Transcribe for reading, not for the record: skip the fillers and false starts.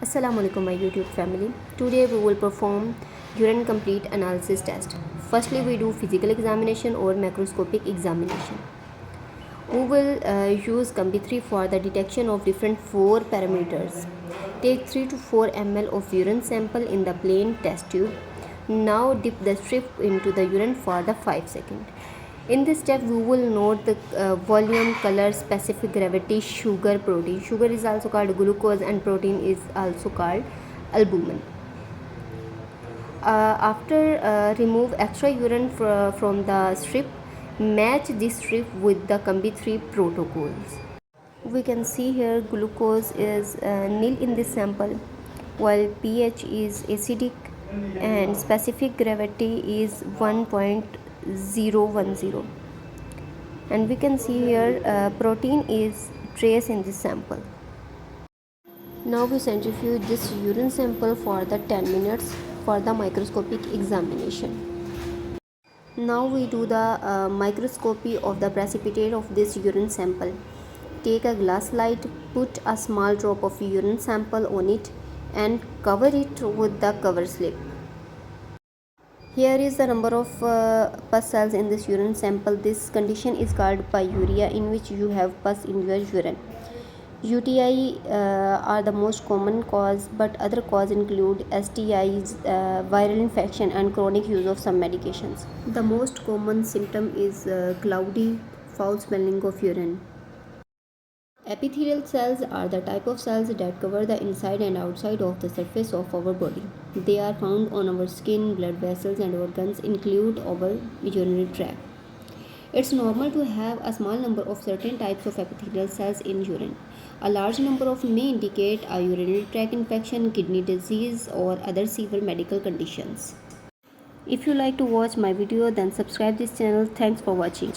Assalamualaikum my YouTube family. Today we will perform urine complete analysis test. Firstly we do physical examination or macroscopic examination. We will use Combi3 for the detection of different 4 parameters. Take 3 to 4 ml of urine sample in the plain test tube. Now dip the strip into the urine for the 5 seconds. In this step we will note the volume, color, specific gravity, sugar, protein. Sugar is also called glucose and protein is also called albumin. After remove extra urine from the strip, match this strip with the Combi3 protocols. We can see here glucose is nil in this sample, while pH is acidic and specific gravity is 1.010, and we can see here protein is trace in this sample. Now we centrifuge this urine sample for the 10 minutes for the microscopic examination. Now we do the microscopy of the precipitate of this urine sample. Take a glass slide, put a small drop of urine sample on it and cover it with the cover slip. Here is the number of pus cells in this urine sample. This condition is called pyuria, in which you have pus in your urine. UTI are the most common cause, but other causes include STIs, viral infection and chronic use of some medications. The most common symptom is cloudy, foul smelling of urine. Epithelial cells are the type of cells that cover the inside and outside of the surface of our body. They are found on our skin, blood vessels and organs, include our urinary tract. It's normal to have a small number of certain types of epithelial cells in urine. A large number of may indicate a urinary tract infection, kidney disease or other severe medical conditions. If you like to watch my video, then subscribe this channel. Thanks for watching.